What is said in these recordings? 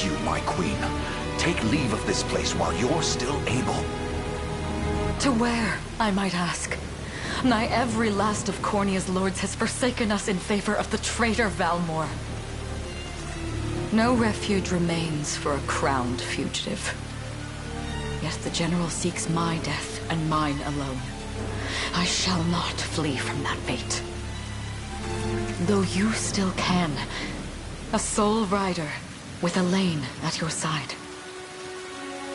you, my queen. Take leave of this place while you're still able. To where, I might ask? Nigh every last of Cornia's lords has forsaken us in favor of the traitor Valmor. No refuge remains for a crowned fugitive. Yet the general seeks my death and mine alone. I shall not flee from that fate. Though you still can, a sole rider with Elaine at your side.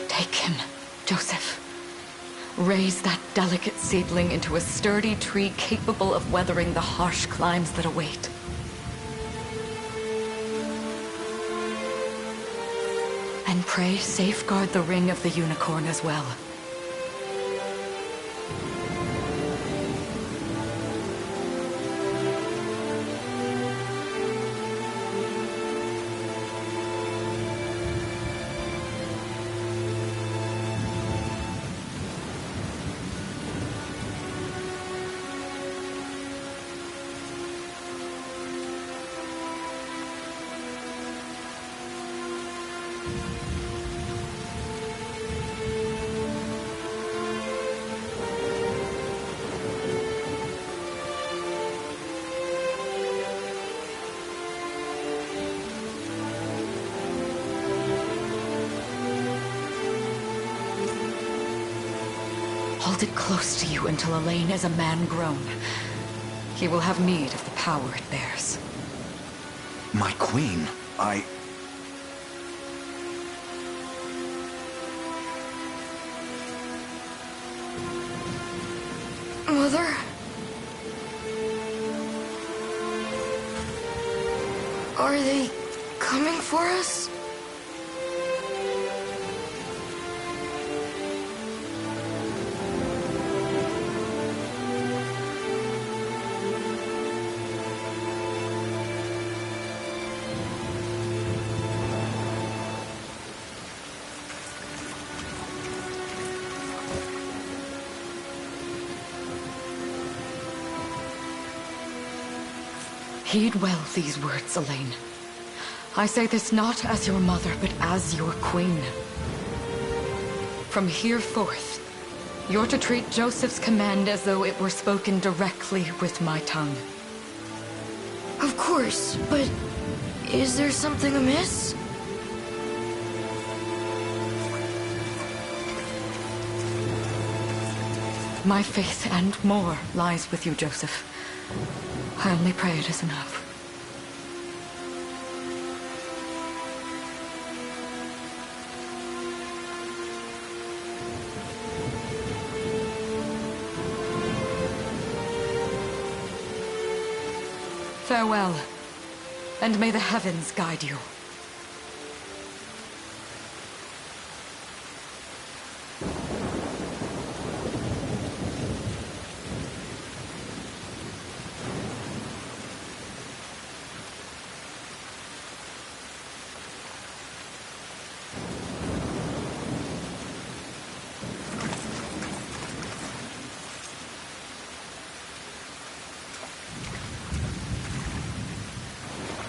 Take him, Joseph. Raise that delicate seedling into a sturdy tree capable of weathering the harsh climes that await. And pray safeguard the ring of the unicorn as well. Hold it close to you until Elaine is a man grown. He will have need of the power it bears. My queen, Mother? Are they coming for us? Heed well these words, Elaine. I say this not as your mother, but as your queen. From here forth, you're to treat Joseph's command as though it were spoken directly with my tongue. Of course, but is there something amiss? My faith and more lies with you, Joseph. I only pray it is enough. Farewell, and may the heavens guide you.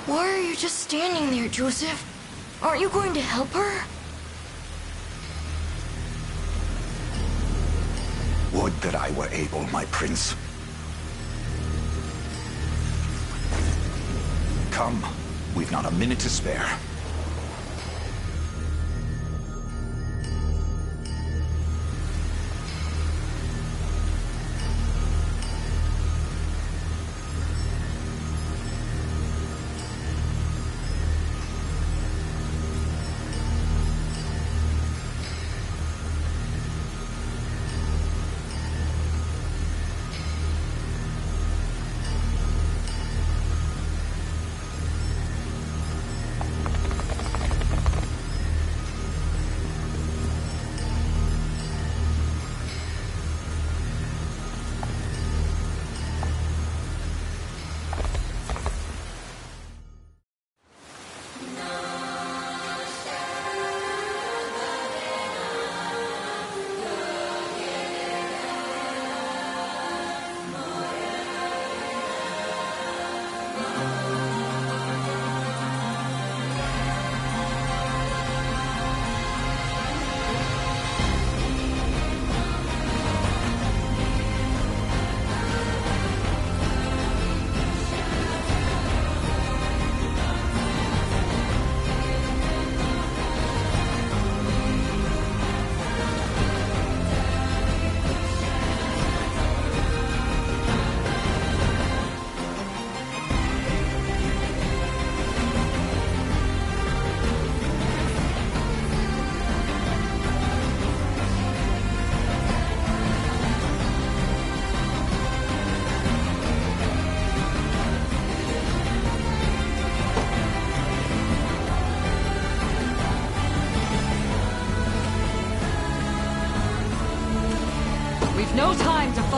Why are you just standing there, Joseph? Aren't you going to help her? would that I were able, my prince. Come, we've not a minute to spare.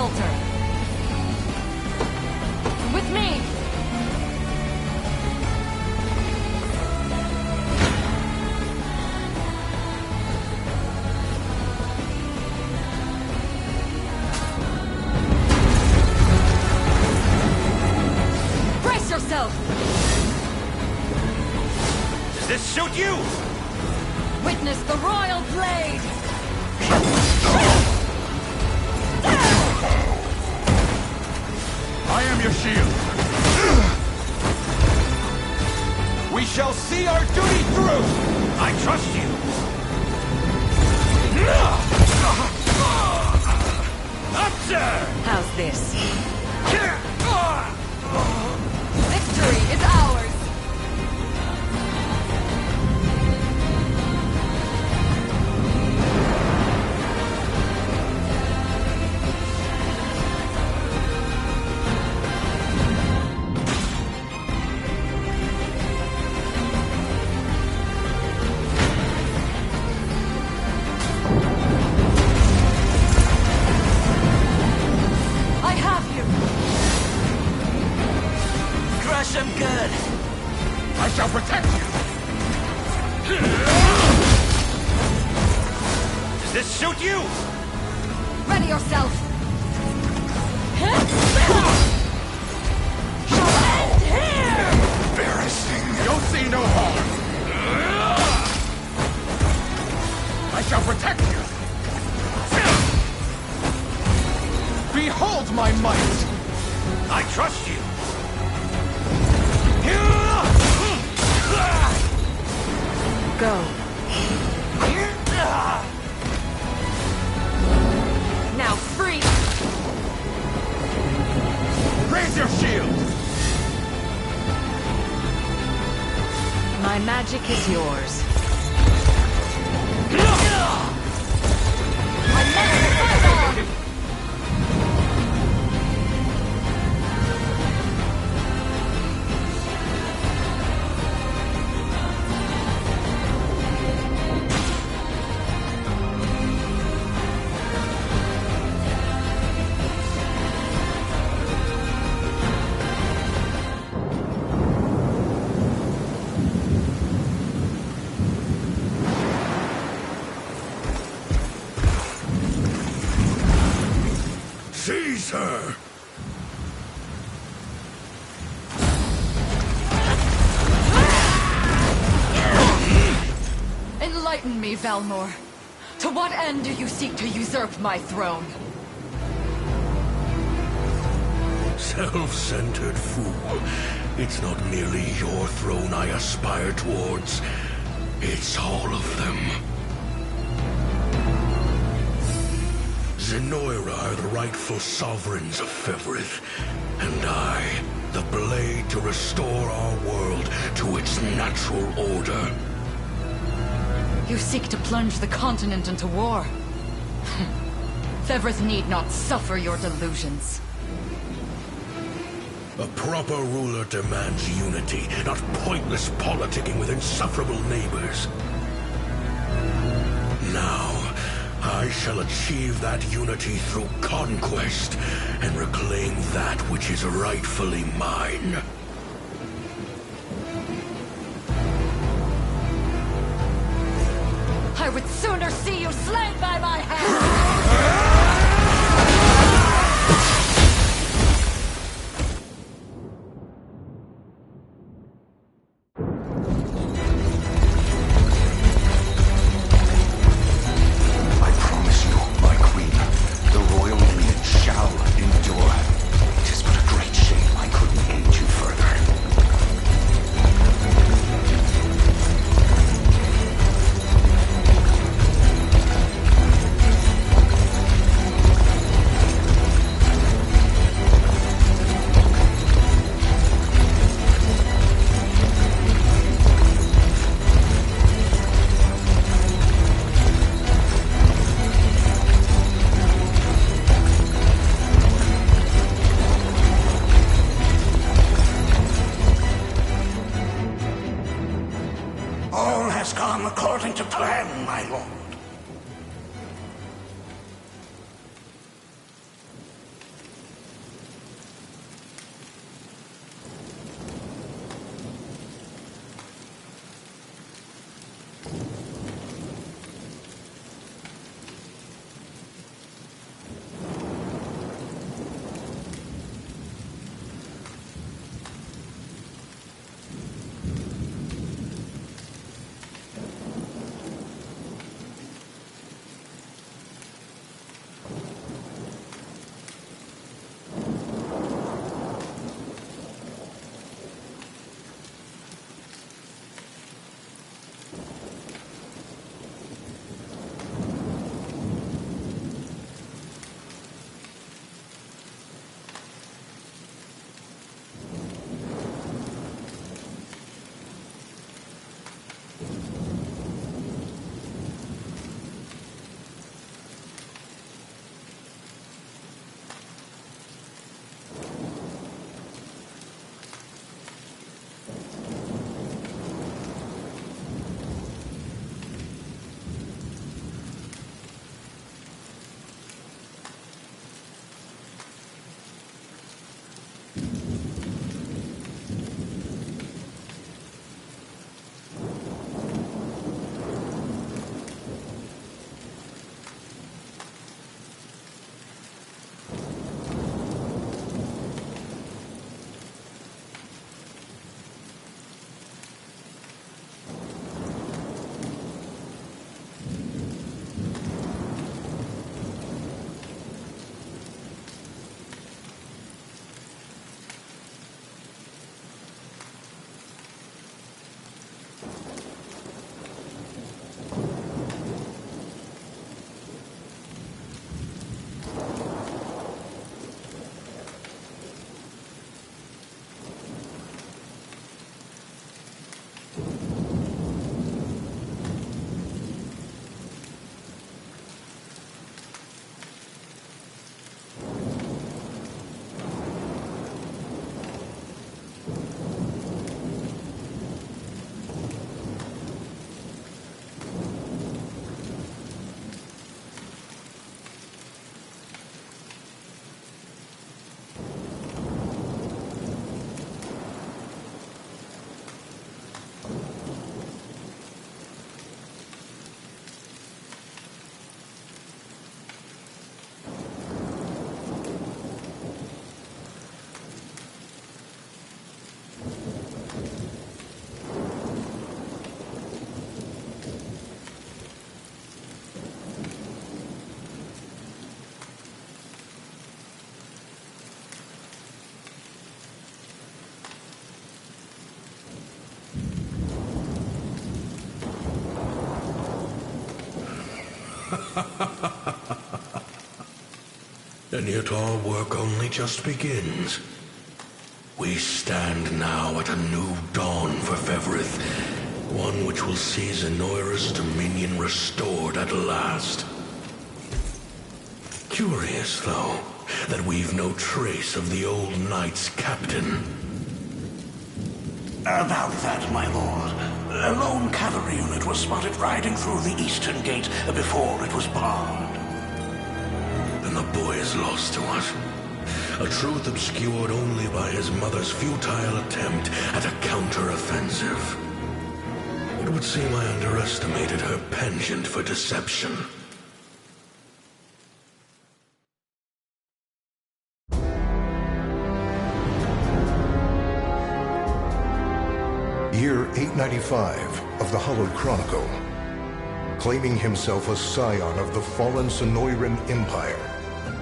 altar. With me! Brace yourself! Does this suit you? Witness the royal blade! I am your shield. We shall see our duty through. I trust you. Up, sir! How's this? Victory is ours! I'm good. I shall protect you. Does this suit you? Ready yourself! Embarrassing. You'll see no harm. I shall protect you. Behold my might. I trust you. Go. Now free! Raise your shield! My magic is yours. I never fight on! Caesar! Enlighten me, Valmor. To what end do you seek to usurp my throne? Self-centered fool. It's not merely your throne I aspire towards. It's all of them. Zenoira are the rightful sovereigns of Fevrith, and I, the blade to restore our world to its natural order. You seek to plunge the continent into war. Fevrith need not suffer your delusions. A proper ruler demands unity, not pointless politicking with insufferable neighbors. Now, I shall achieve that unity through conquest and reclaim that which is rightfully mine. I would sooner see you slain by my hand! According to plan, my lord. And yet our work only just begins. We stand now at a new dawn for Fevrith, one which will see Zenoira's dominion restored at last. Curious, though, that we've no trace of the old knight's captain. About that, my lord. A lone cavalry unit was spotted riding through the eastern gate before it was barred. Then the boy is lost to us. A truth obscured only by his mother's futile attempt at a counter-offensive. It would seem I underestimated her penchant for deception. Year 895 of the Hallowed Chronicle. Claiming himself a scion of the fallen Sonoran Empire,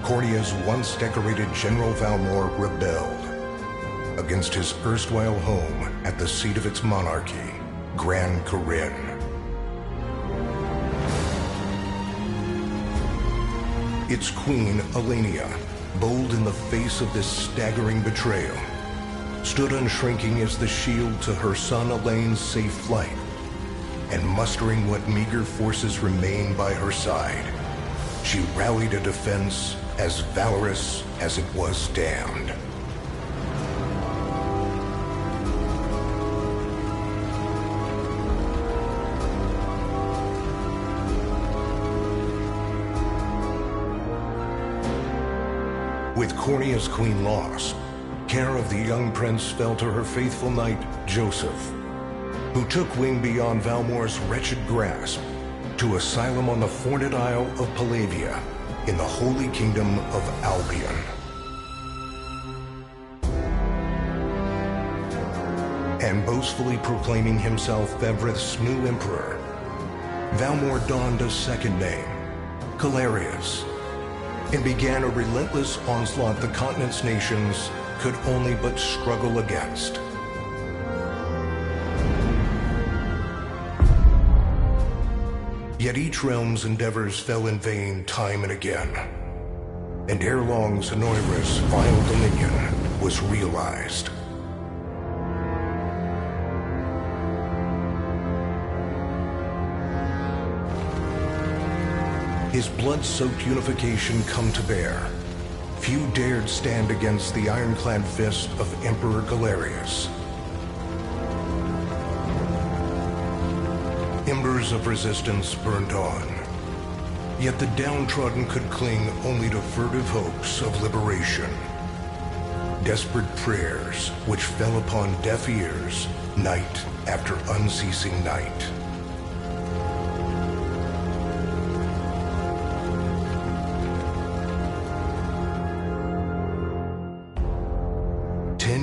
Cornea's once decorated General Valmor rebelled against his erstwhile home at the seat of its monarchy, Gran Corinne. Its queen, Elenia, bold in the face of this staggering betrayal, stood unshrinking as the shield to her son Elaine's safe flight, and mustering what meager forces remained by her side, she rallied a defense as valorous as it was damned. With Cornea's queen lost, care of the young prince fell to her faithful knight, Joseph, who took wing beyond Valmor's wretched grasp to asylum on the Forned Isle of Palavia in the Holy Kingdom of Albion. And boastfully proclaiming himself Fevrith's new emperor, Valmor donned a second name, Calarius, and began a relentless onslaught the continent's nations could only but struggle against. Yet each realm's endeavors fell in vain time and again, and ere long Zenoira's vile dominion was realized. His blood-soaked unification come to bear, few dared stand against the ironclad fist of Emperor Galerius. Embers of resistance burned on, yet the downtrodden could cling only to furtive hopes of liberation. Desperate prayers which fell upon deaf ears night after unceasing night.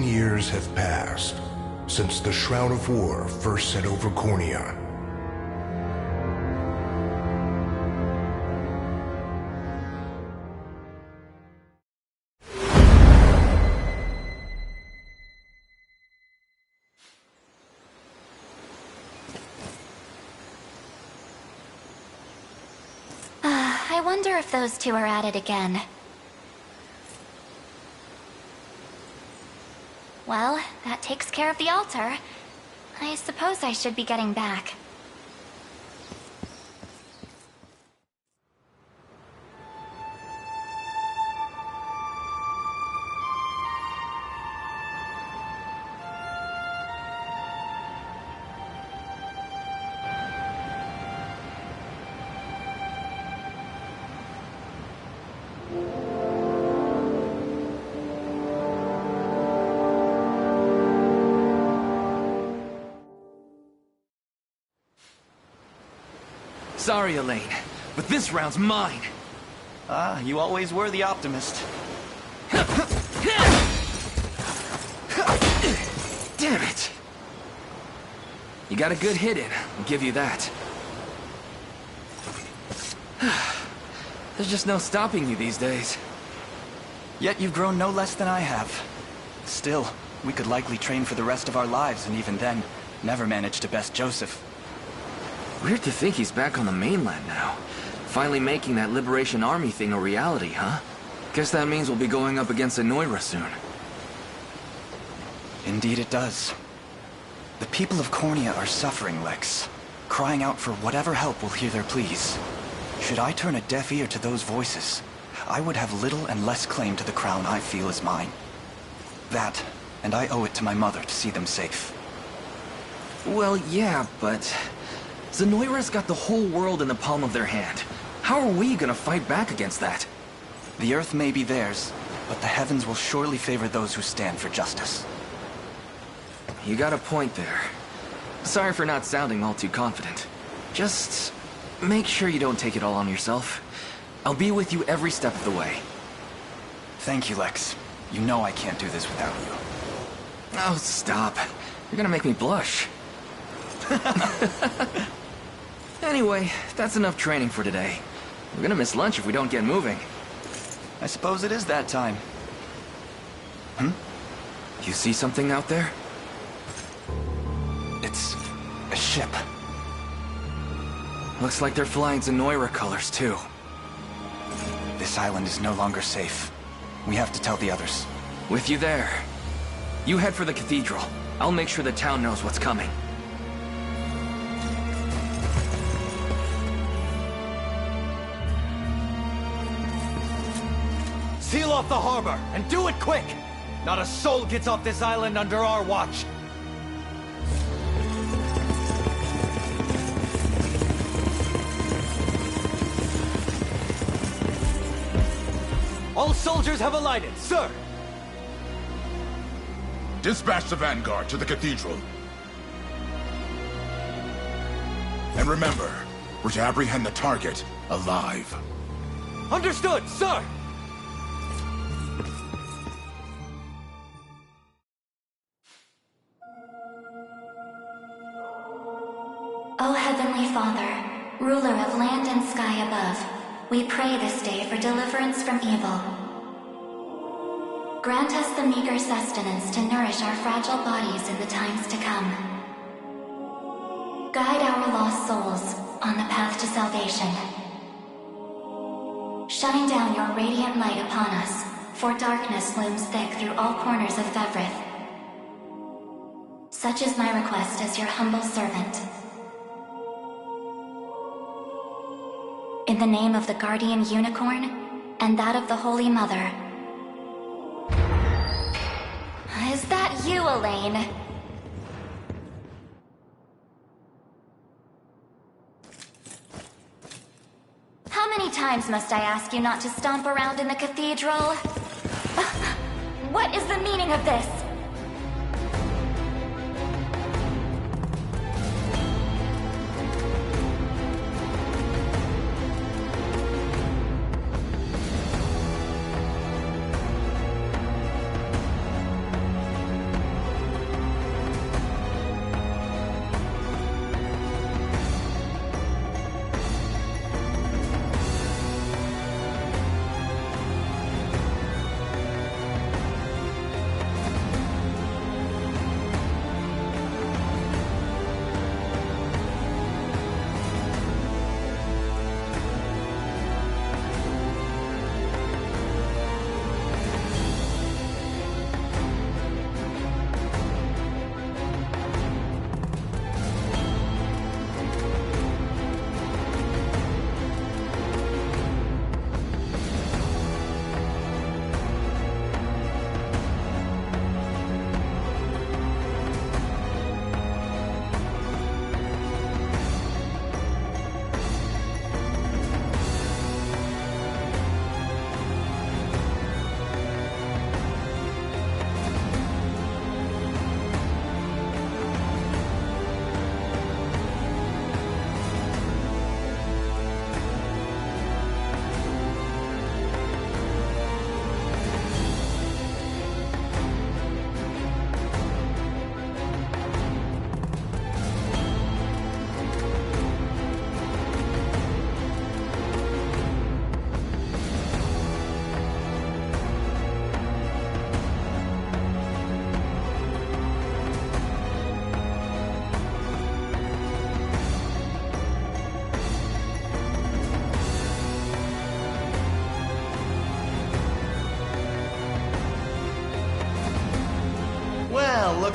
Years have passed since the Shroud of War first set over Cornea. I wonder if those two are at it again. Well, that takes care of the altar. I suppose I should be getting back. Sorry, Elaine, but this round's mine. You always were the optimist. Damn it! You got a good hit in, I'll give you that. There's just no stopping you these days. Yet you've grown no less than I have. Still, we could likely train for the rest of our lives, and even then, never manage to best Joseph. Weird to think he's back on the mainland now. Finally making that Liberation Army thing a reality, huh? Guess that means we'll be going up against Anoira soon. Indeed it does. The people of Cornea are suffering, Lex. Crying out for whatever help will hear their pleas. Should I turn a deaf ear to those voices, I would have little and less claim to the crown I feel is mine. That, and I owe it to my mother to see them safe. Well, yeah, but... Zenoira's got the whole world in the palm of their hand. How are we gonna fight back against that? The Earth may be theirs, but the heavens will surely favor those who stand for justice. You got a point there. Sorry for not sounding all too confident. Just... make sure you don't take it all on yourself. I'll be with you every step of the way. Thank you, Lex. You know I can't do this without you. Oh, stop. You're gonna make me blush. Anyway, that's enough training for today. We're gonna miss lunch if we don't get moving. I suppose it is that time. You see something out there? It's a ship. Looks like they're flying Zenoira colors, too. This island is no longer safe. We have to tell the others. With you there. You head for the cathedral. I'll make sure the town knows what's coming. Seal off the harbor, and do it quick! Not a soul gets off this island under our watch. All soldiers have alighted, sir! Dispatch the vanguard to the cathedral. And remember, we're to apprehend the target alive. Understood, sir! O Heavenly Father, ruler of land and sky above, we pray this day for deliverance from evil. Grant us the meager sustenance to nourish our fragile bodies in the times to come. Guide our lost souls on the path to salvation. Shine down your radiant light upon us, for darkness looms thick through all corners of Fevrith. Such is my request as your humble servant. In the name of the Guardian Unicorn, and that of the Holy Mother. Is that you, Elaine? How many times must I ask you not to stomp around in the cathedral? What is the meaning of this?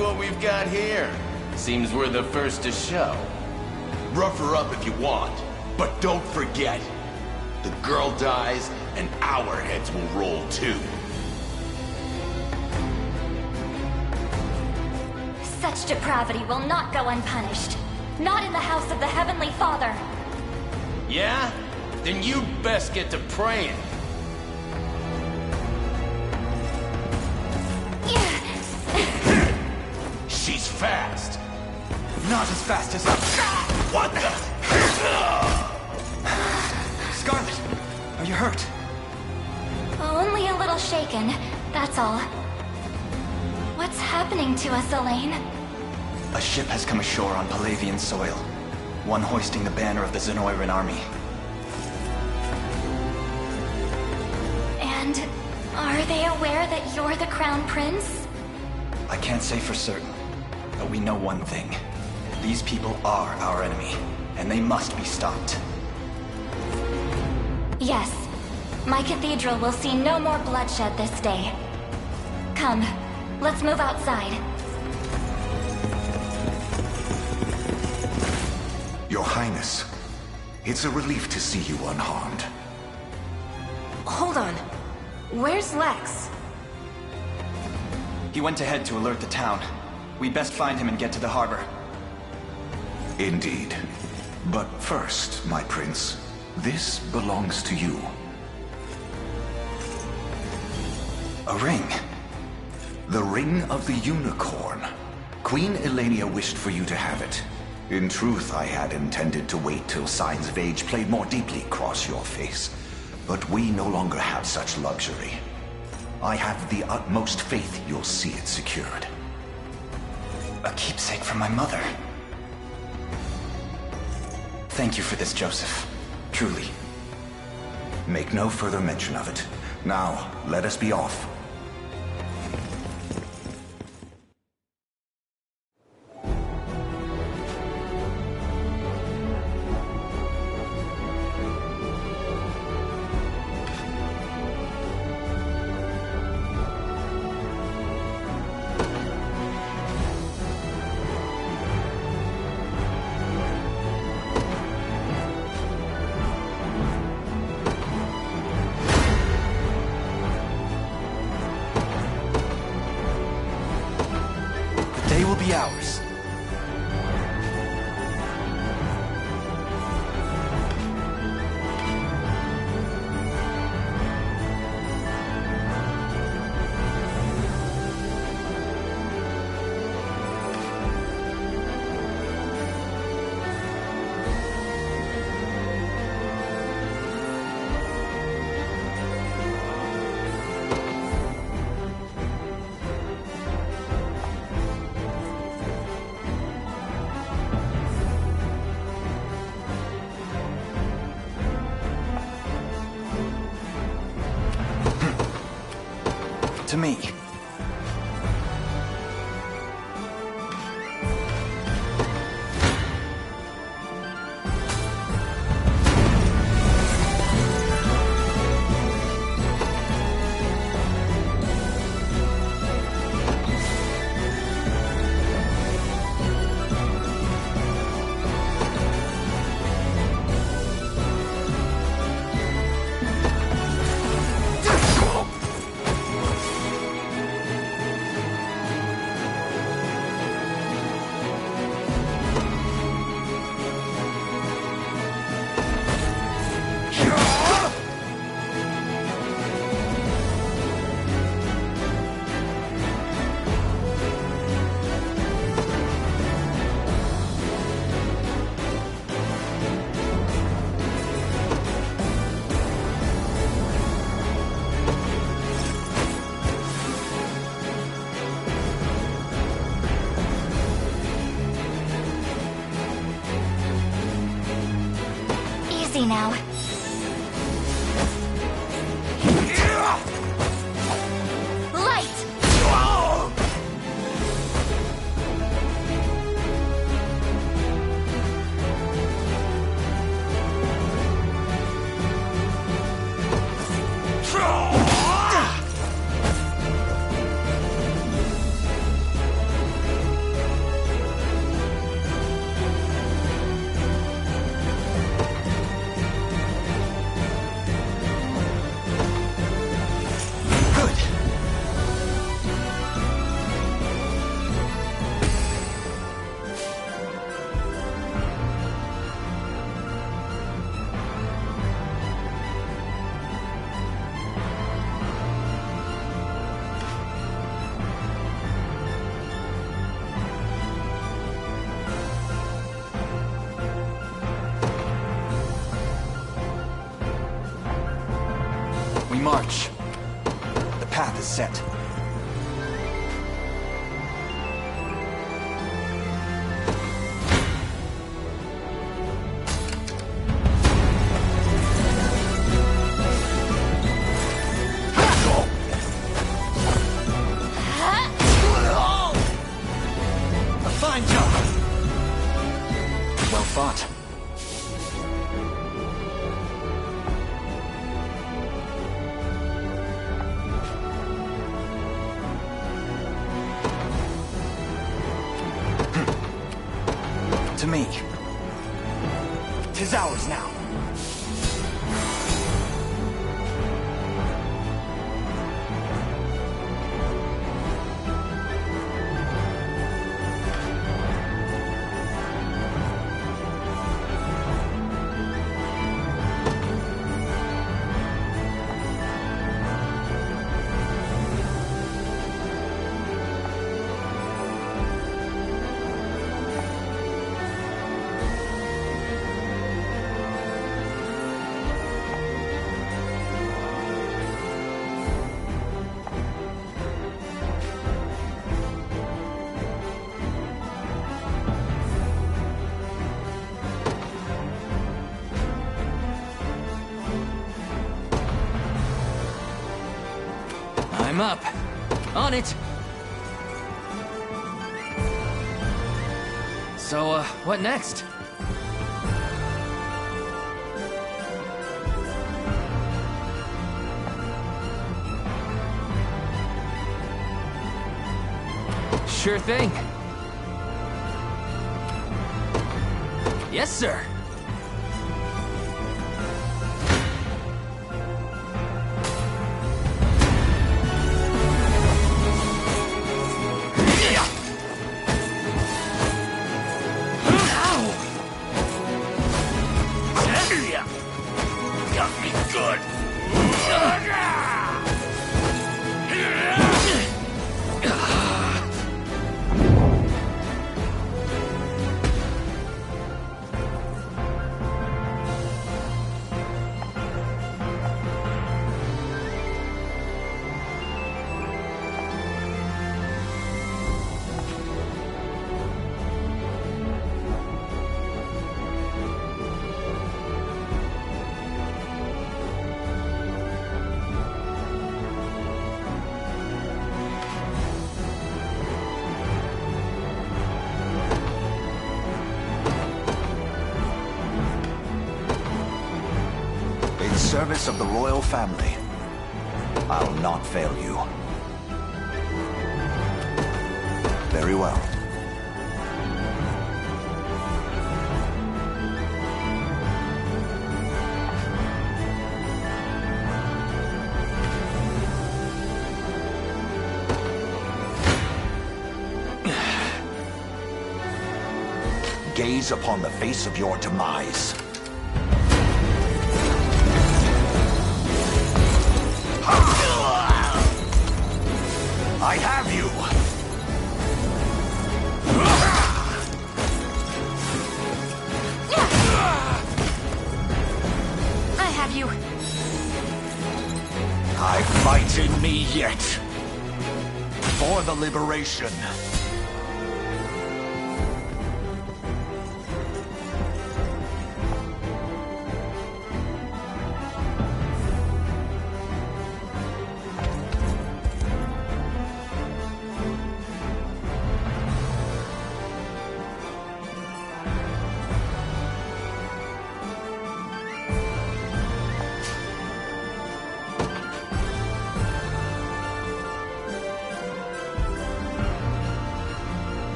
what we've got here. Seems we're the first to show. Rough her up if you want, but don't forget. The girl dies, and our heads will roll too. Such depravity will not go unpunished. Not in the house of the Heavenly Father. Yeah? Then you'd best get to praying. She's fast. Not as fast as us. What the? Scarlet, are you hurt? Only a little shaken, that's all. What's happening to us, Elaine? A ship has come ashore on Palavian soil. One hoisting the banner of the Zenoiran army. And are they aware that you're the Crown Prince? I can't say for certain, but we know one thing. These people are our enemy, and they must be stopped. Yes. My cathedral will see no more bloodshed this day. Come, let's move outside. Your Highness, it's a relief to see you unharmed. Hold on. Where's Lex? He went ahead to alert the town. We best find him and get to the harbor. Indeed. But first, my prince, this belongs to you. A ring? The Ring of the Unicorn. Queen Elenia wished for you to have it. In truth, I had intended to wait till signs of age played more deeply across your face. But we no longer have such luxury. I have the utmost faith you'll see it secured. A keepsake from my mother. Thank you for this, Joseph. Truly. Make no further mention of it. Now, let us be off. They will be ours. To me. Easy now. Light! march. The path is set. A fine job! Well fought. To me. 'Tis ours now. I'm up. On it. So, what next? Sure thing. Yes, sir. Got me good. In service of the royal family, I'll not fail you. Very well. Gaze upon the face of your demise. I have you! I have you. I fight in me yet. For the liberation.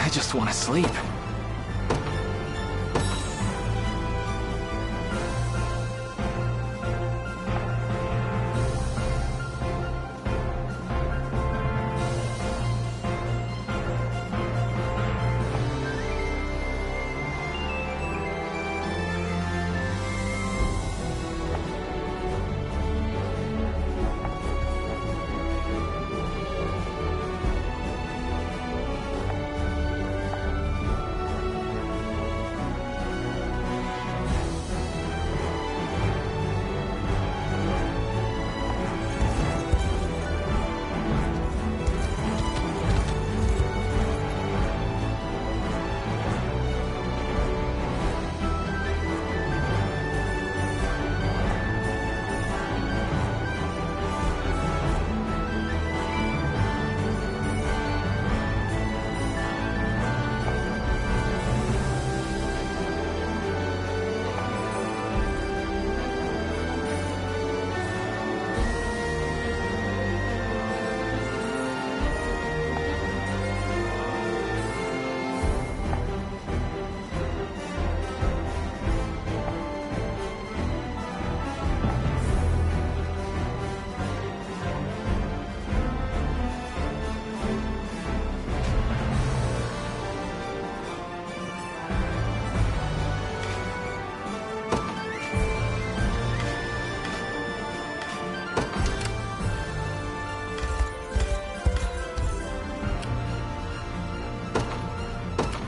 I just want to sleep.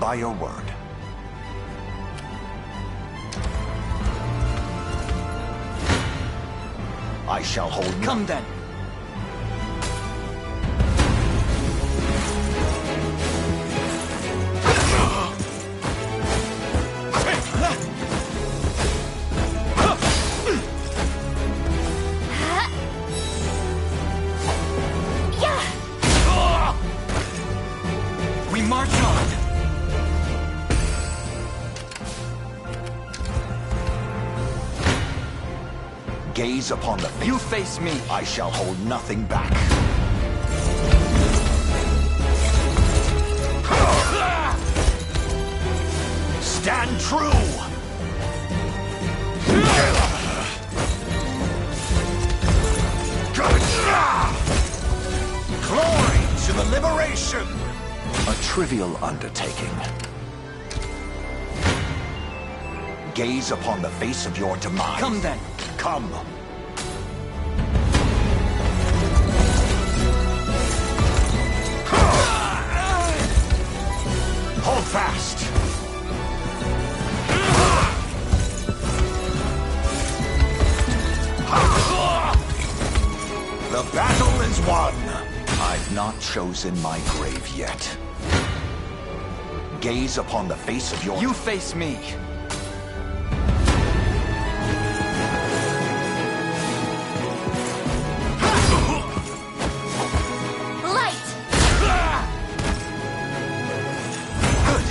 by your word. I shall hold... Come then. We march on. Gaze upon the face. You face me. I shall hold nothing back. Stand true! Glory to the liberation! A trivial undertaking. Gaze upon the face of your demise. Come then. Come. Hold fast. The battle is won. I've not chosen my grave yet. Gaze upon the face of your... You face me. Light! Good.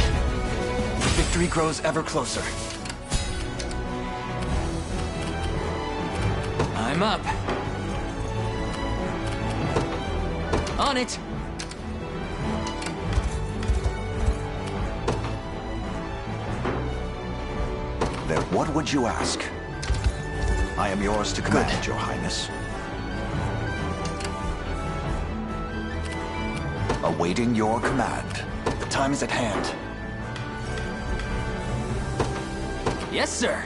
Victory grows ever closer. I'm up. On it. Then what would you ask? I am yours to command, Your Highness. Awaiting your command. The time is at hand. Yes, sir.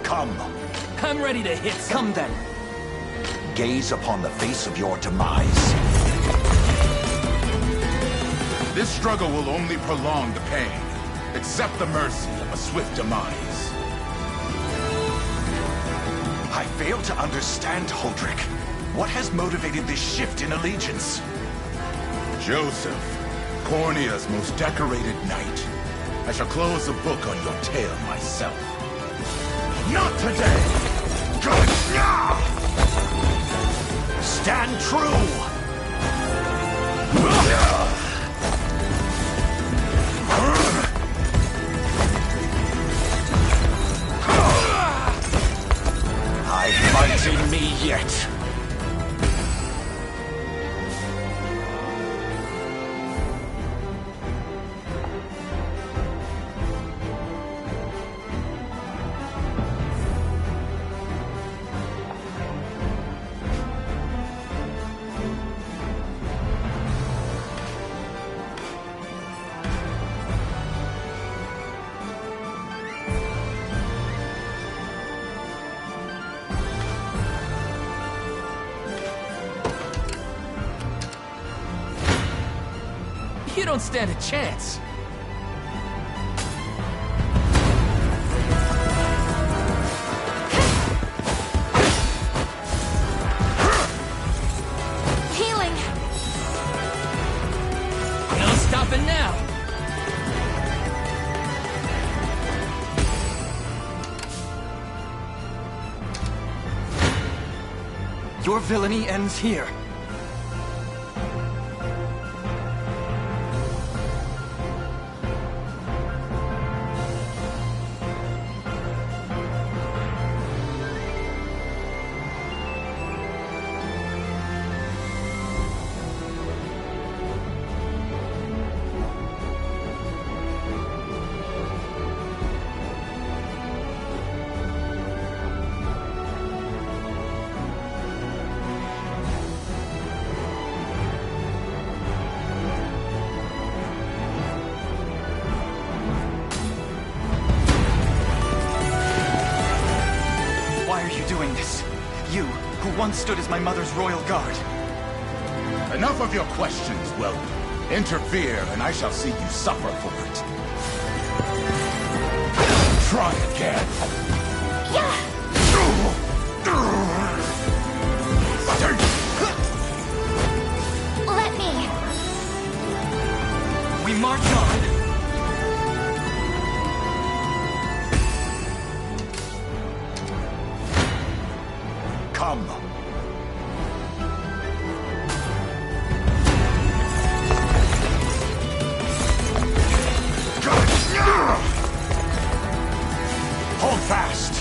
Come. I'm ready to hit some. Come then. Gaze upon the face of your demise. This struggle will only prolong the pain. Accept the mercy of a swift demise. I fail to understand, Holdrick. What has motivated this shift in allegiance? Joseph, Cornea's most decorated knight. I shall close the book on your tale myself. Not today! Stand true! I fight in me yet. You don't stand a chance. Healing! No stopping now. Your villainy ends here. You, who once stood as my mother's royal guard. Enough of your questions, Whelp. Interfere, and I shall see you suffer for it. Try again. Yeah! Let me. We march on. Come. Hold fast.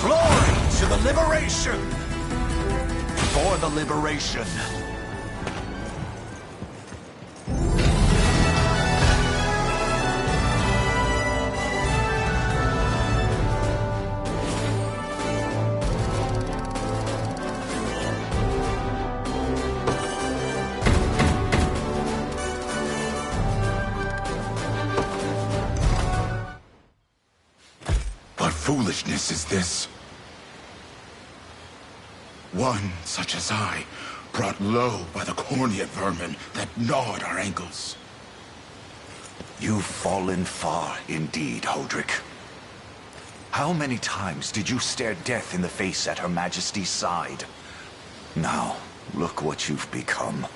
Glory to the liberation! For the liberation. What foolishness is this? One such as I, brought low by the cornea vermin that gnawed our ankles. You've fallen far indeed, Hodrick. How many times did you stare death in the face at Her Majesty's side? Now, look what you've become.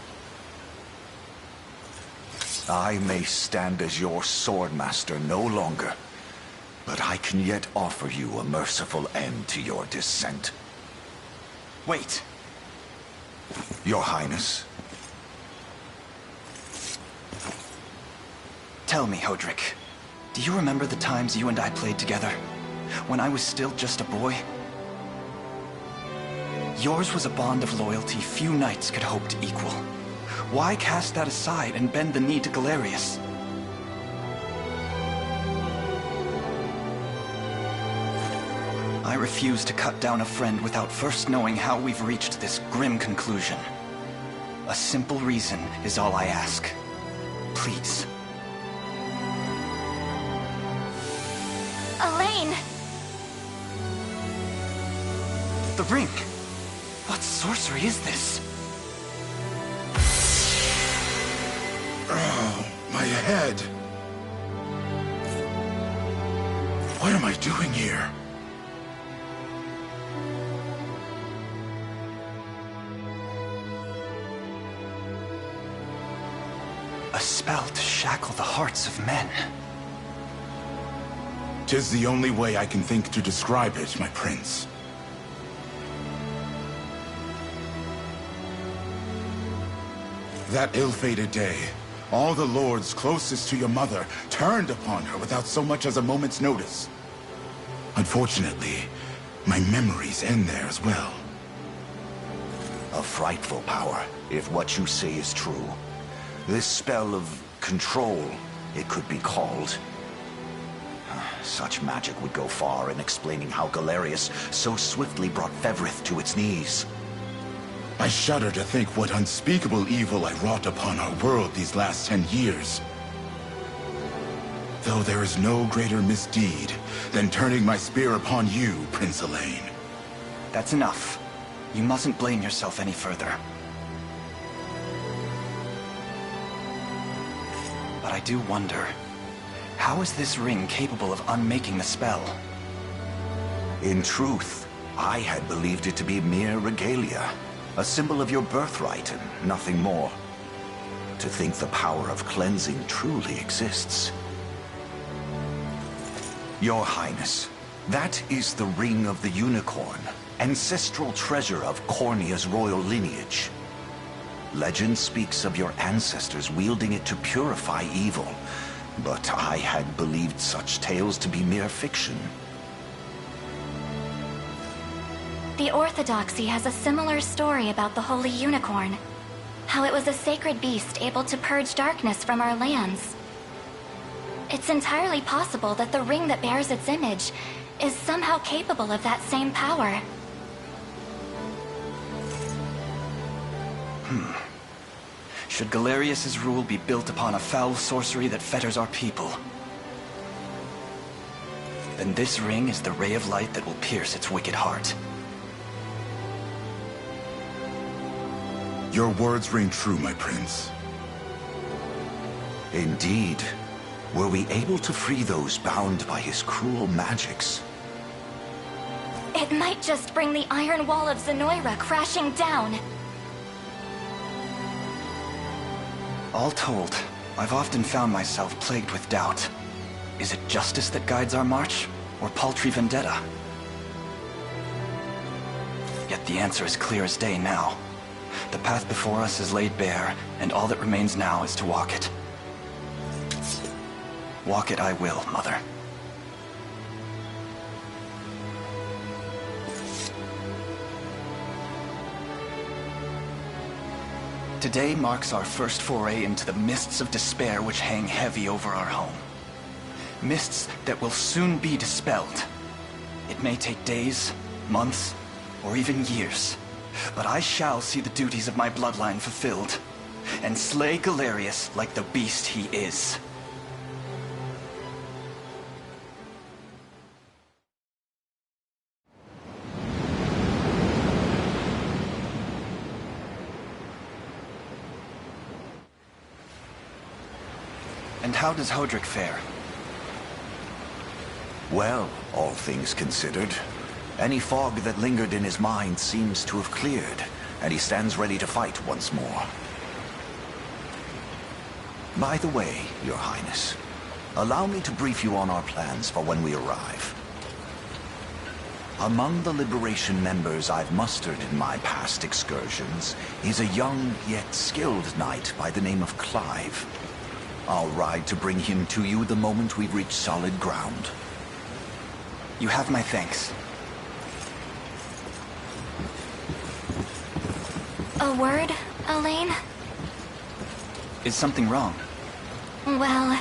I may stand as your swordmaster no longer, but I can yet offer you a merciful end to your descent. Wait. Your Highness. Tell me, Hodrick, do you remember the times you and I played together? When I was still just a boy? Yours was a bond of loyalty few knights could hope to equal. Why cast that aside and bend the knee to Galerius? I refuse to cut down a friend without first knowing how we've reached this grim conclusion. A simple reason is all I ask. Please. Elaine! The ring! What sorcery is this? Oh, my head. What am I doing here? A spell to shackle the hearts of men. 'Tis the only way I can think to describe it, my prince. That ill-fated day, all the lords closest to your mother turned upon her without so much as a moment's notice. Unfortunately, my memories end there as well. A frightful power, if what you say is true. This spell of control, it could be called. Such magic would go far in explaining how Galerius so swiftly brought Fevrith to its knees. I shudder to think what unspeakable evil I wrought upon our world these last 10 years. Though there is no greater misdeed than turning my spear upon you, Prince Elaine. That's enough. You mustn't blame yourself any further. But I do wonder, how is this ring capable of unmaking the spell? In truth, I had believed it to be mere regalia, a symbol of your birthright and nothing more. To think the power of cleansing truly exists. Your Highness, that is the Ring of the Unicorn, ancestral treasure of Cornea's royal lineage. Legend speaks of your ancestors wielding it to purify evil, but I had believed such tales to be mere fiction. The Orthodoxy has a similar story about the Holy Unicorn. How it was a sacred beast able to purge darkness from our lands. It's entirely possible that the ring that bears its image is somehow capable of that same power. Should Galerius's rule be built upon a foul sorcery that fetters our people, then this ring is the ray of light that will pierce its wicked heart. Your words ring true, my prince. Indeed. Were we able to free those bound by his cruel magics? It might just bring the Iron Wall of Zenoira crashing down. All told, I've often found myself plagued with doubt. Is it justice that guides our march, or paltry vendetta? Yet the answer is clear as day now. The path before us is laid bare, and all that remains now is to walk it. Walk it I will, Mother. Today marks our first foray into the mists of despair which hang heavy over our home. Mists that will soon be dispelled. It may take days, months, or even years, but I shall see the duties of my bloodline fulfilled, and slay Galerius like the beast he is. And how does Hodrick fare? Well, all things considered, any fog that lingered in his mind seems to have cleared, and he stands ready to fight once more. By the way, Your Highness, allow me to brief you on our plans for when we arrive. Among the Liberation members I've mustered in my past excursions is a young yet skilled knight by the name of Clive. I'll ride to bring him to you the moment we've reached solid ground. You have my thanks. A word, Elaine? Is something wrong? Well...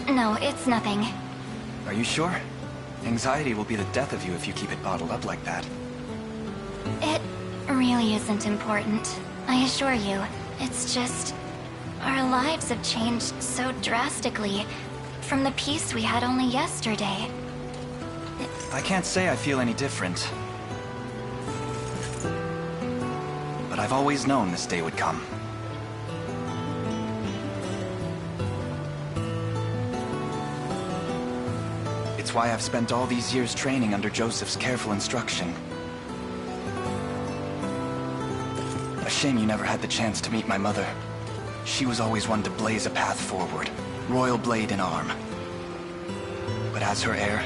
No, it's nothing. Are you sure? Anxiety will be the death of you if you keep it bottled up like that. It really isn't important, I assure you. It's just... our lives have changed so drastically from the peace we had only yesterday. I can't say I feel any different. But I've always known this day would come. It's why I've spent all these years training under Joseph's careful instruction. A shame you never had the chance to meet my mother. She was always one to blaze a path forward, royal blade in arm. But as her heir,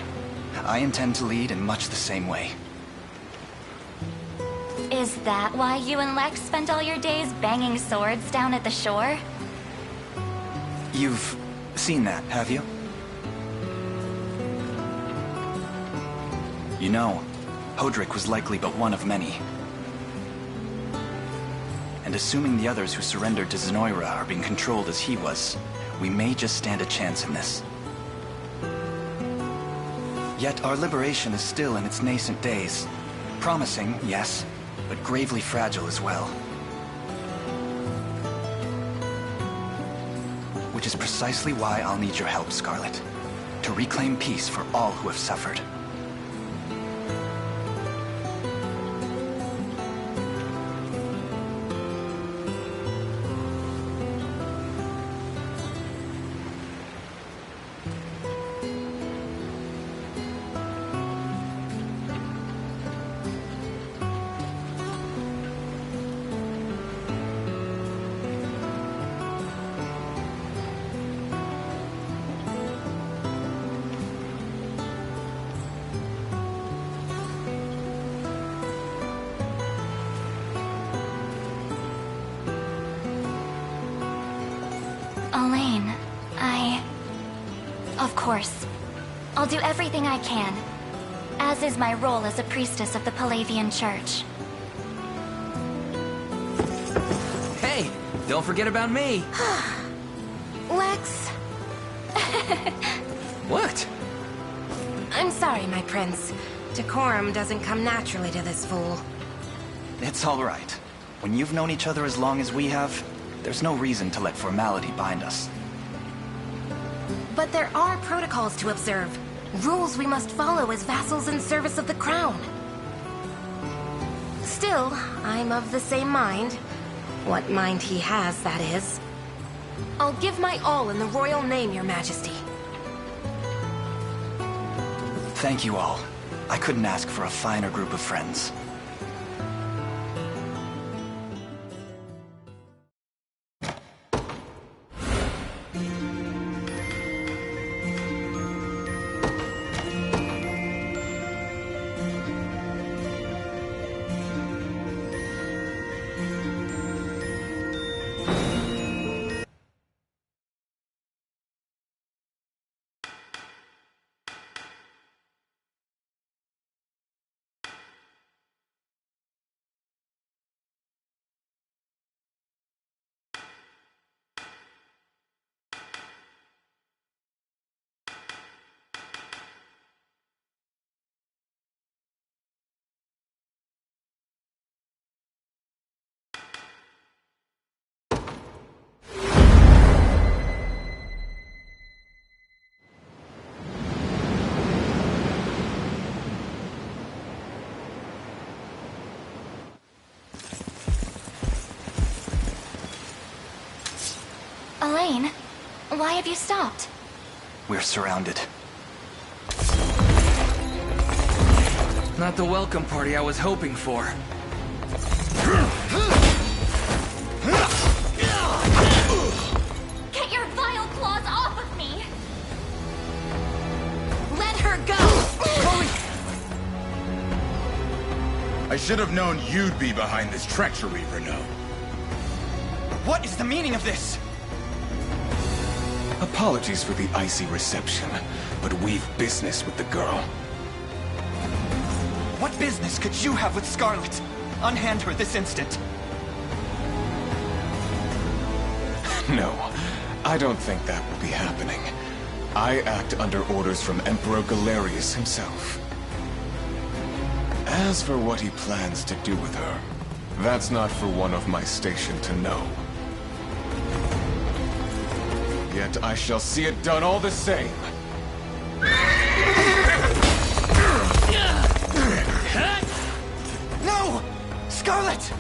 I intend to lead in much the same way. Is that why you and Lex spent all your days banging swords down at the shore? You've seen that, have you? You know, Hodrick was likely but one of many. And assuming the others who surrendered to Zenoira are being controlled as he was, we may just stand a chance in this. Yet our liberation is still in its nascent days. Promising, yes, but gravely fragile as well. Which is precisely why I'll need your help, Scarlet. To reclaim peace for all who have suffered. Elaine, Of course. I'll do everything I can, as is my role as a priestess of the Palavian Church. Hey, don't forget about me. Lex. What? I'm sorry, my prince. Decorum doesn't come naturally to this fool. It's all right. When you've known each other as long as we have, there's no reason to let formality bind us. But there are protocols to observe. Rules we must follow as vassals in service of the crown. Still, I'm of the same mind. What mind he has, that is. I'll give my all in the royal name, Your Majesty. Thank you all. I couldn't ask for a finer group of friends. Elaine, why have you stopped? We're surrounded. Not the welcome party I was hoping for. Get your vile claws off of me! Let her go! Chloe! I should have known you'd be behind this treachery, Renault. What is the meaning of this? Apologies for the icy reception, but we've business with the girl. What business could you have with Scarlet? Unhand her this instant. No, I don't think that will be happening. I act under orders from Emperor Galerius himself. As for what he plans to do with her, that's not for one of my station to know. Yet I shall see it done all the same. No! Scarlet!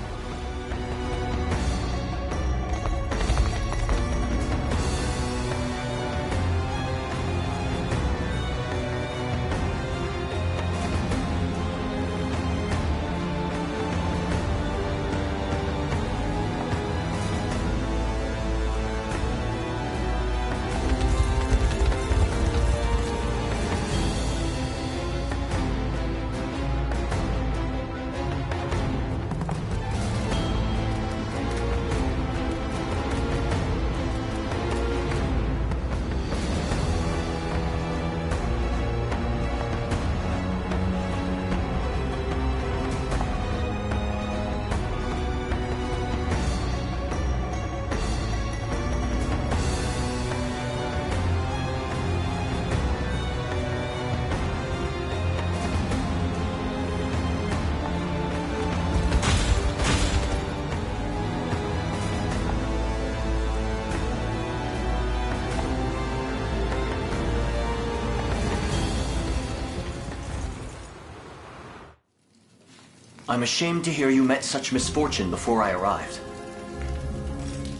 I'm ashamed to hear you met such misfortune before I arrived.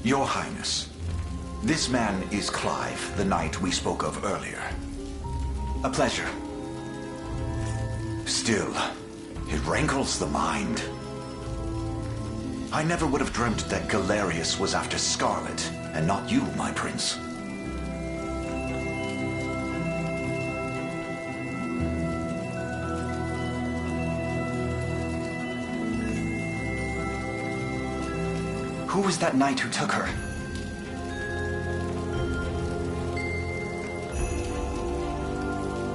Your Highness, this man is Clive, the knight we spoke of earlier. A pleasure. Still, it rankles the mind. I never would have dreamt that Galerius was after Scarlet, and not you, my prince. Who was that knight who took her?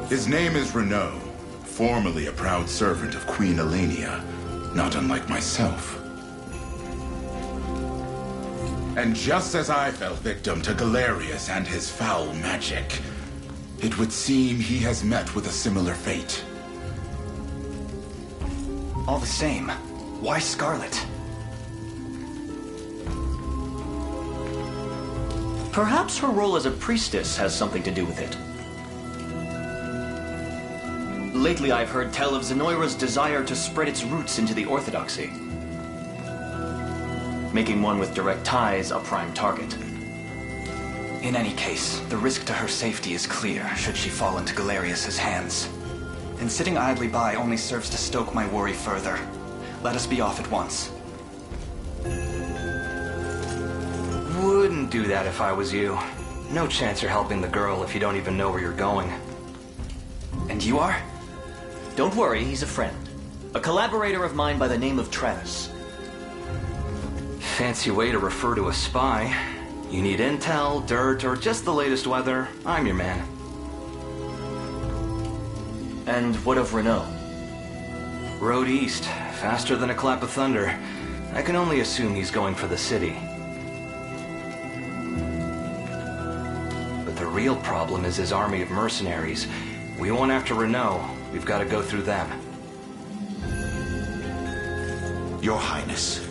His name is Renault, formerly a proud servant of Queen Elenia, not unlike myself. And just as I fell victim to Galerius and his foul magic, it would seem he has met with a similar fate. All the same, why Scarlet? Perhaps her role as a priestess has something to do with it. Lately I've heard tell of Zenoira's desire to spread its roots into the Orthodoxy, making one with direct ties a prime target. In any case, the risk to her safety is clear should she fall into Galerius's hands. And sitting idly by only serves to stoke my worry further. Let us be off at once. Wouldn't do that if I was you. No chance you're helping the girl if you don't even know where you're going. And you are? Don't worry, he's a friend. A collaborator of mine by the name of Travis. Fancy way to refer to a spy. You need intel, dirt, or just the latest weather, I'm your man. And what of Renault? Road east, faster than a clap of thunder. I can only assume he's going for the city. But the real problem is his army of mercenaries. We won't after Renault. We've got to go through them. Your Highness,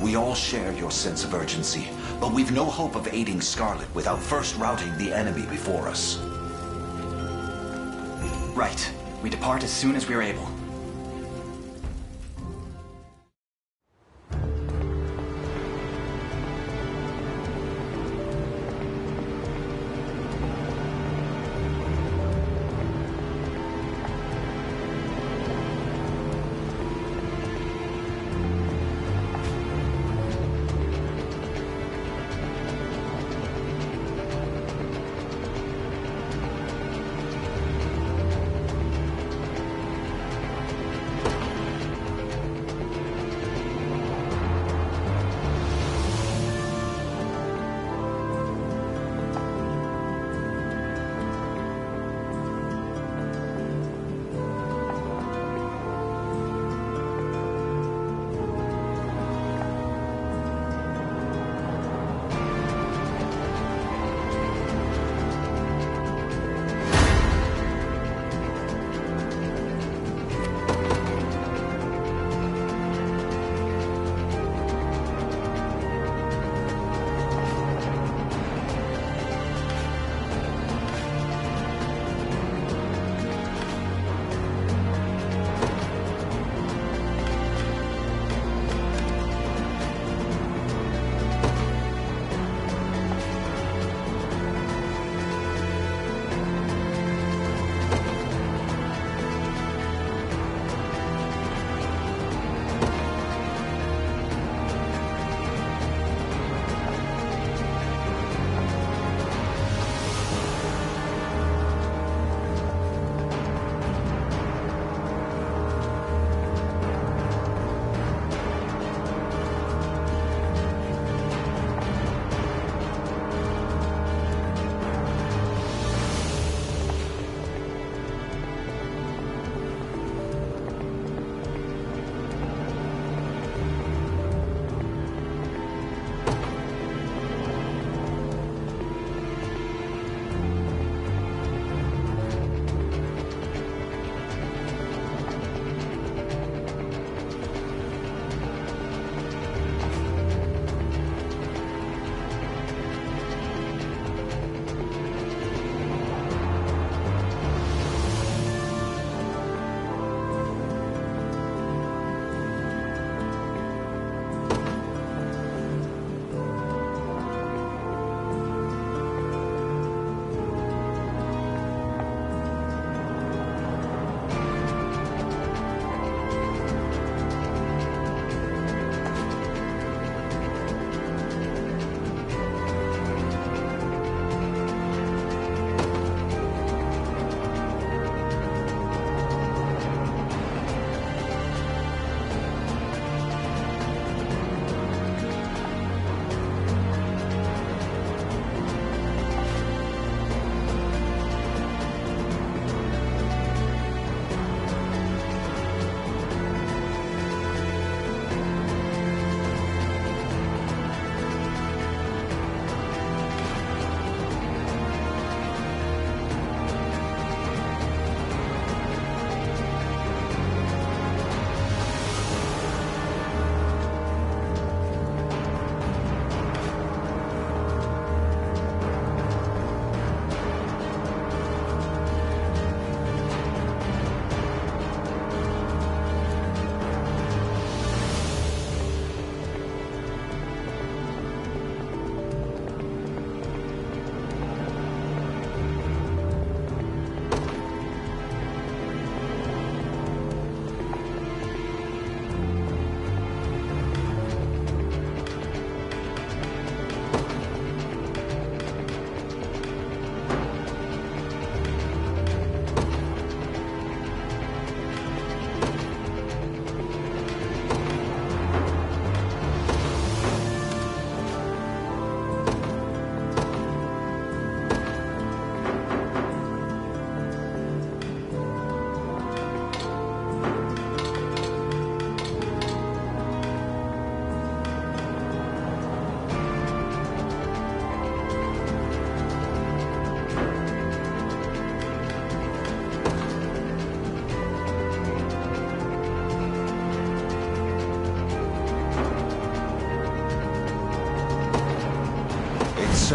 we all share your sense of urgency, but we've no hope of aiding Scarlet without first routing the enemy before us. Right. We depart as soon as we are able.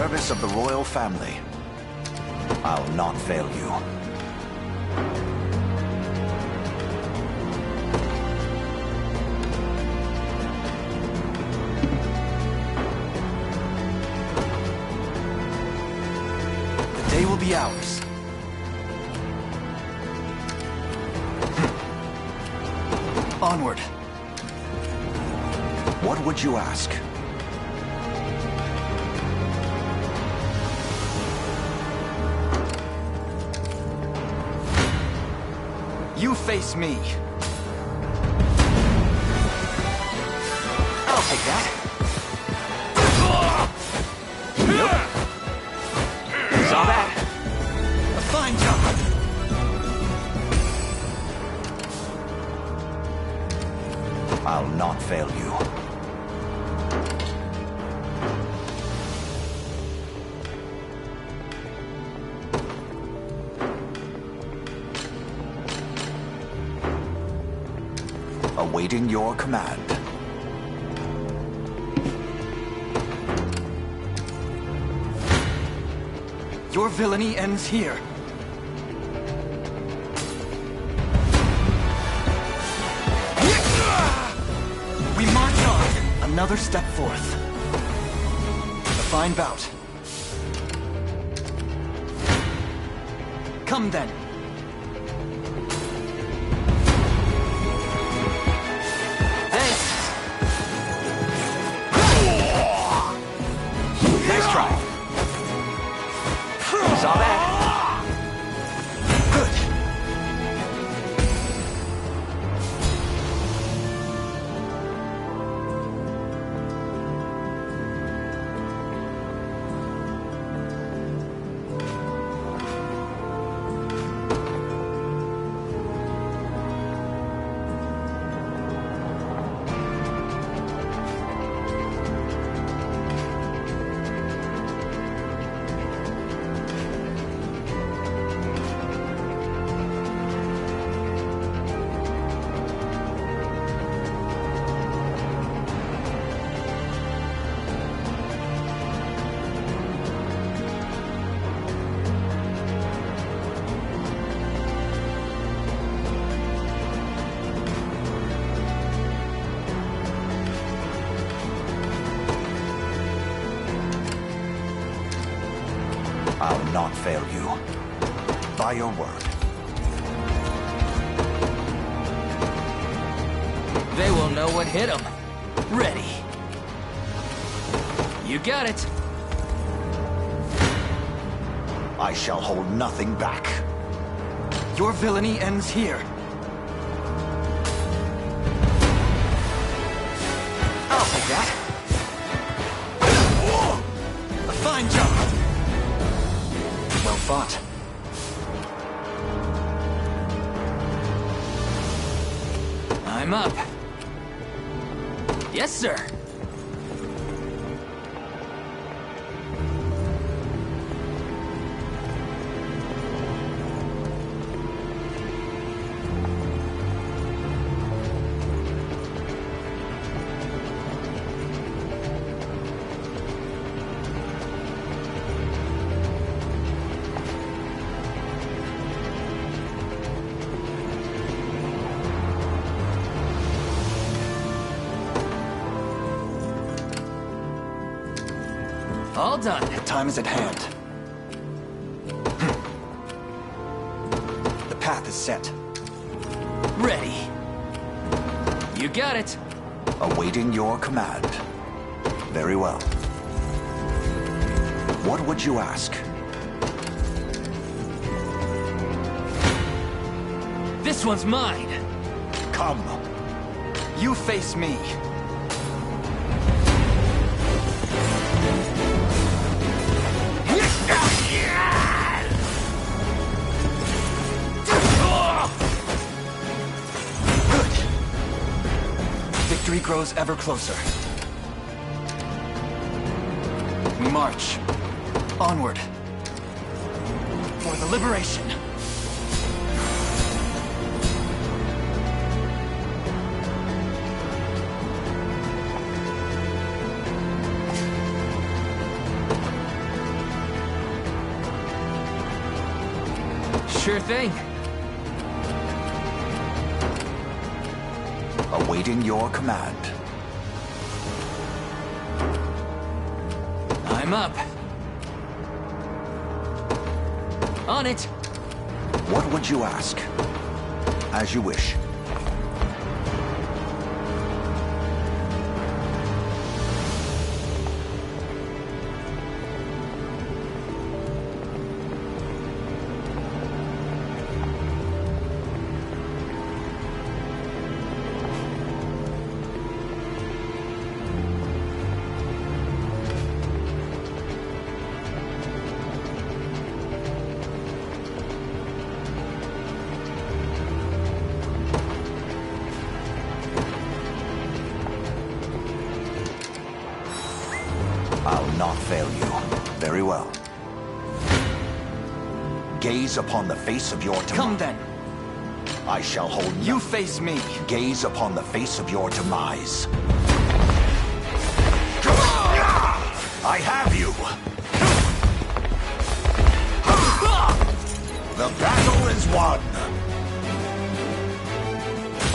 service of the royal family, I'll not fail you. The day will be ours. Onward. What would you ask? You face me. I'll take that. Nope. Saw that. A fine job. I'll not fail you. Awaiting your command. Your villainy ends here. We march on. Another step forth. A fine bout. Come then. Nice try. Saw that. Good. I'll not fail you. By your word. They will know what hit them. Ready. You got it. I shall hold nothing back. Your villainy ends here. I'll take that. A fine job. Well fought. I'm up. Yes, sir. All done. The time is at hand. The path is set. Ready. You got it. Awaiting your command. Very well. What would you ask? This one's mine. Come. You face me. Victory grows ever closer. We march. Onward. For the liberation. Sure thing. Awaiting your command. I'm up. On it. What would you ask? As you wish. I'll not fail you. Very well. Gaze upon the face of your demise. Come then. I shall hold you face me. Gaze upon the face of your demise. I have you. The battle is won.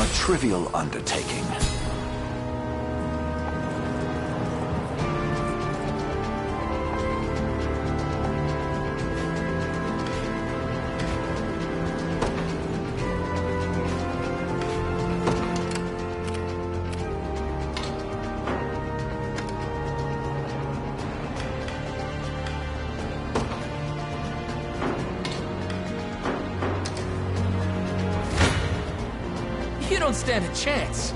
A trivial undertaking. You don't stand a chance.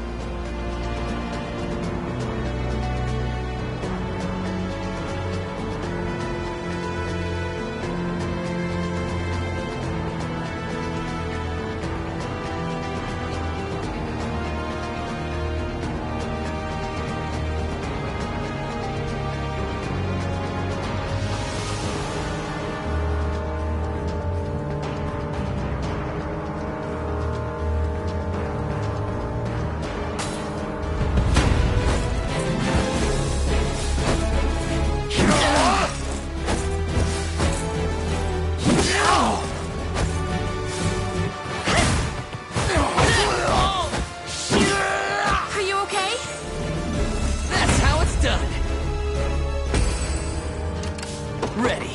Ready.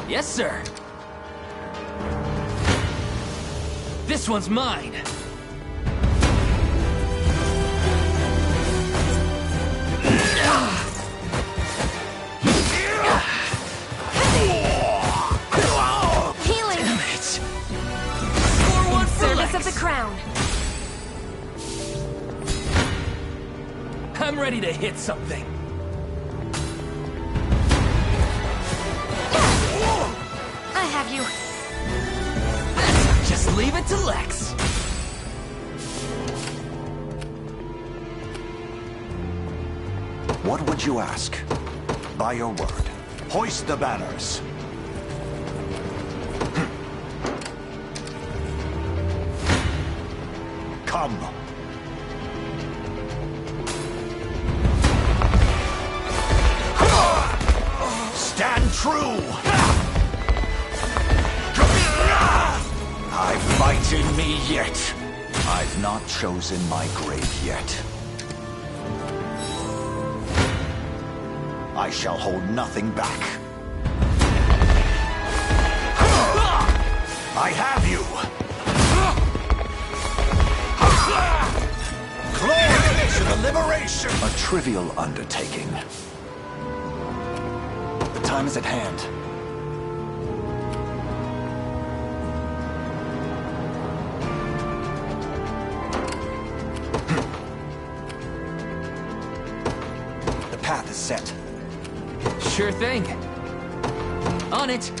Yes, sir. This one's mine. Healing. Damn it. Score one for Service Lex. of the crown. I'm ready to hit something. I have you. Just leave it to Lex. What would you ask? By your word. Hoist the banners. Come. Stand true! I've fight in me yet. I've not chosen my grave yet. I shall hold nothing back. I have you! Glory to the liberation! A trivial undertaking. The time is at hand. The path is set. Sure thing. On it.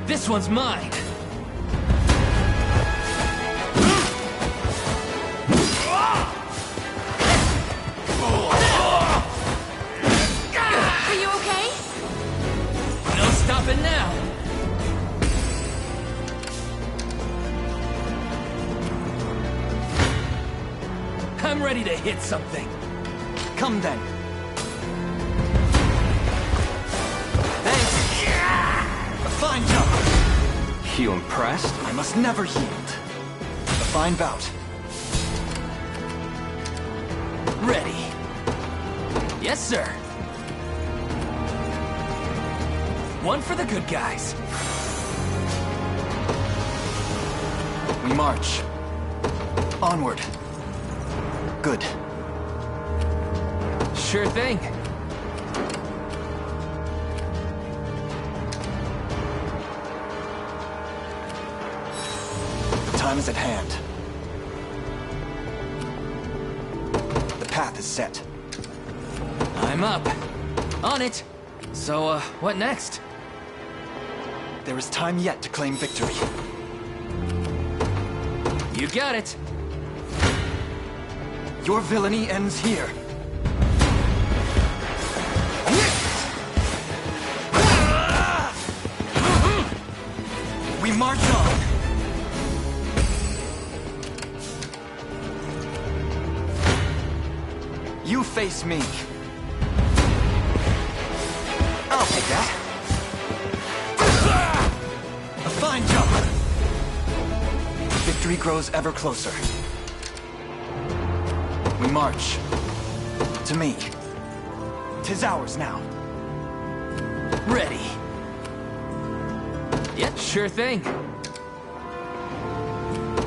This one's mine. Are you okay? No stopping now. I'm ready to hit something. Come then. Thanks. A fine job. You impressed? I must never yield. A fine bout. Ready. Yes, sir. One for the good guys. We march. Onward. Good. Sure thing. The time is at hand. The path is set. I'm up. On it. So, what next? There is time yet to claim victory. You got it. Your villainy ends here. We march on. You face me. I'll take that. A fine jump. Victory grows ever closer. We march. To me. 'Tis ours now. Ready. Yep, sure thing.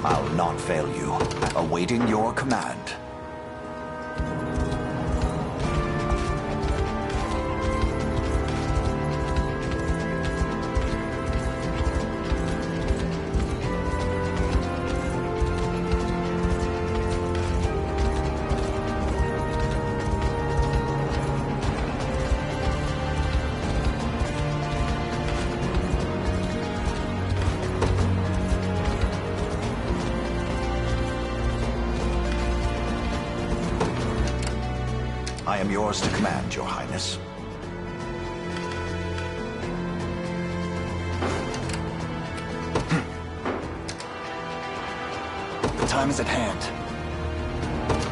I'll not fail you. Awaiting your command. I am yours to command, Your Highness. The time is at hand.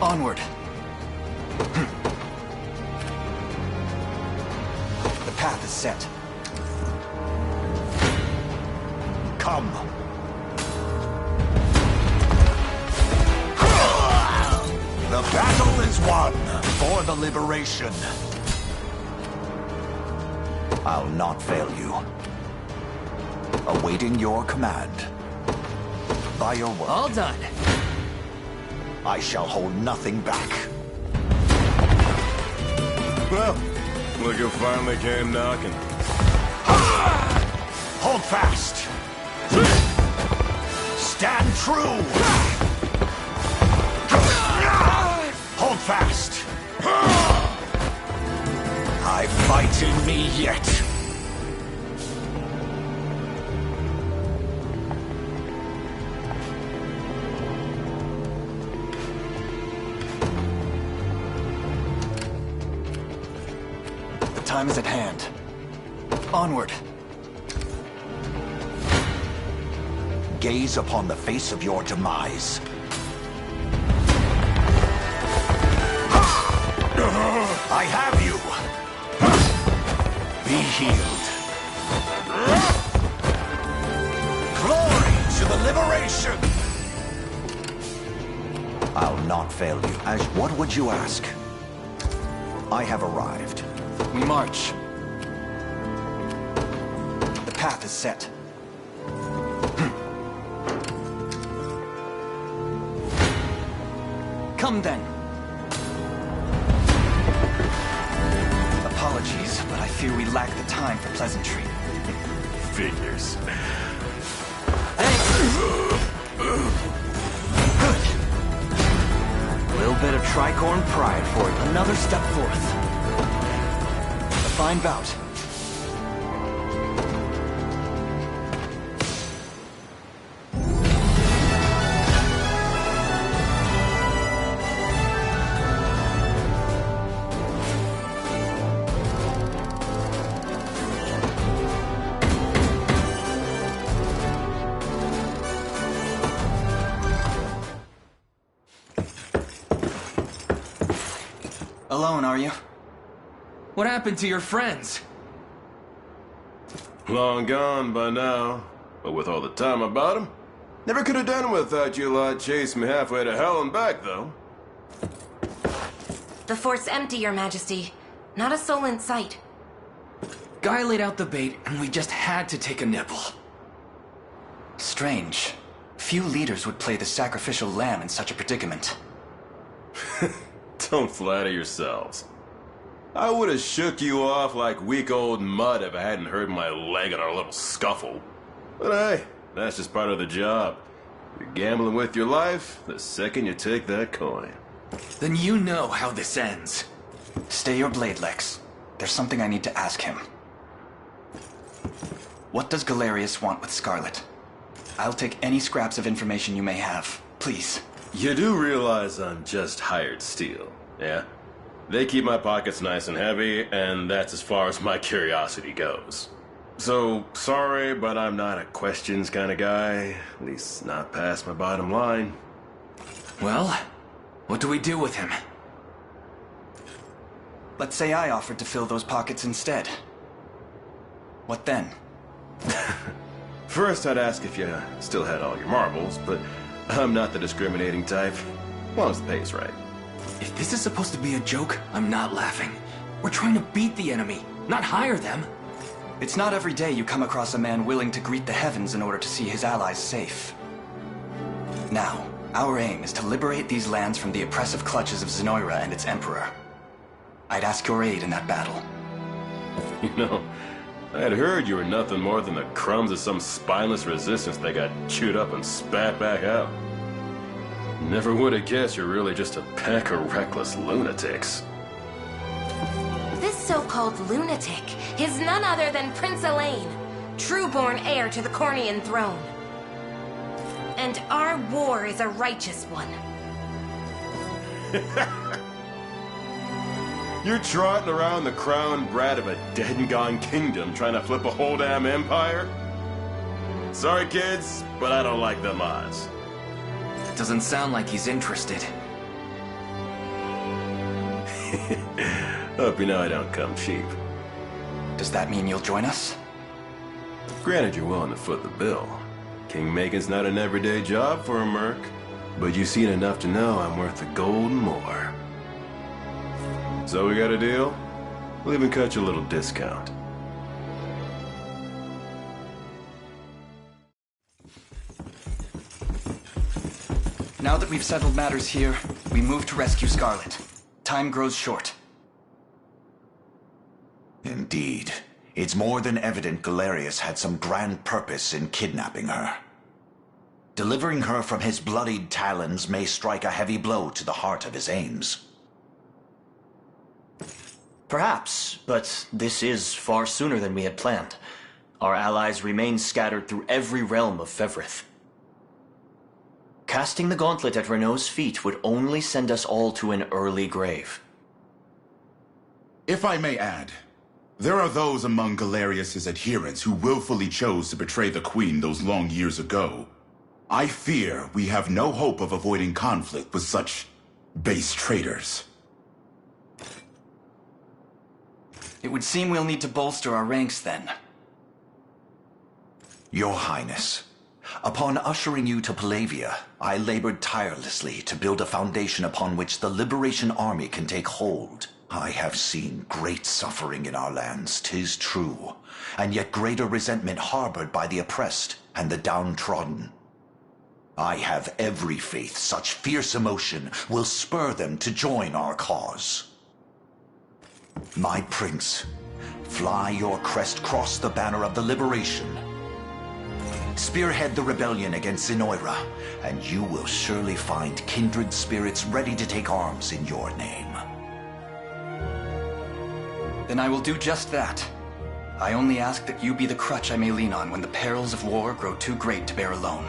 Onward. The path is set. Come. The battle is won for the liberation. I'll not fail you. Awaiting your command. By your word. All done. I shall hold nothing back. Well, look who finally came knocking. Hold fast. Stand true. Hold fast. I fight in me yet. The time is at hand. Onward. Gaze upon the face of your demise. I have you. Be healed. Glory to the liberation. I'll not fail you. As what would you ask? I have arrived. We march. The path is set. Come then. Apologies, but I fear we lack the time for pleasantry. Figures. Good. A little bit of tricorn pride for you. Another step forth. A fine bout. Alone, are you? What happened to your friends? Long gone by now. But with all the time about him, never could have done it without you lot chasing me halfway to hell and back, though. The fort's empty, Your Majesty. Not a soul in sight. Guy laid out the bait, and we just had to take a nibble. Strange. Few leaders would play the sacrificial lamb in such a predicament. Don't flatter yourselves. I would have shook you off like weak old mud if I hadn't hurt my leg in our little scuffle. But hey, that's just part of the job. You're gambling with your life the second you take that coin. Then you know how this ends. Stay your blade, Lex. There's something I need to ask him. What does Galerius want with Scarlet? I'll take any scraps of information you may have. Please. You do realize I'm just hired steel, yeah? They keep my pockets nice and heavy, and that's as far as my curiosity goes. So, sorry, but I'm not a questions kind of guy. At least not past my bottom line. Well, what do we do with him? Let's say I offered to fill those pockets instead. What then? First, I'd ask if you still had all your marbles, but I'm not the discriminating type. As long as the pay's right. If this is supposed to be a joke, I'm not laughing. We're trying to beat the enemy, not hire them. It's not every day you come across a man willing to greet the heavens in order to see his allies safe. Now, our aim is to liberate these lands from the oppressive clutches of Zenoira and its emperor. I'd ask your aid in that battle. You know, I had heard you were nothing more than the crumbs of some spineless resistance that got chewed up and spat back out. Never would have guessed you're really just a pack of reckless lunatics. This so-called lunatic is none other than Prince Elaine, true-born heir to the Cornian throne. And our war is a righteous one. You're trotting around the crowned brat of a dead and gone kingdom trying to flip a whole damn empire? Sorry, kids, but I don't like them odds. Doesn't sound like he's interested. Hope you know I don't come cheap. Does that mean you'll join us? Granted, you're willing to foot the bill. King-making's not an everyday job for a merc, but you've seen enough to know I'm worth the gold and more. So we got a deal? We'll even cut you a little discount. Now that we've settled matters here, we move to rescue Scarlet. Time grows short. Indeed. It's more than evident Galerius had some grand purpose in kidnapping her. Delivering her from his bloodied talons may strike a heavy blow to the heart of his aims. Perhaps, but this is far sooner than we had planned. Our allies remain scattered through every realm of Fevrith. Casting the gauntlet at Renault's feet would only send us all to an early grave. If I may add, there are those among Galerius's adherents who willfully chose to betray the Queen those long years ago. I fear we have no hope of avoiding conflict with such base traitors. It would seem we'll need to bolster our ranks then. Your Highness, upon ushering you to Palavia, I labored tirelessly to build a foundation upon which the Liberation Army can take hold. I have seen great suffering in our lands, 'tis true, and yet greater resentment harbored by the oppressed and the downtrodden. I have every faith such fierce emotion will spur them to join our cause. My prince, fly your crest across the banner of the liberation. Spearhead the rebellion against Zenoira, and you will surely find kindred spirits ready to take arms in your name. Then I will do just that. I only ask that you be the crutch I may lean on when the perils of war grow too great to bear alone.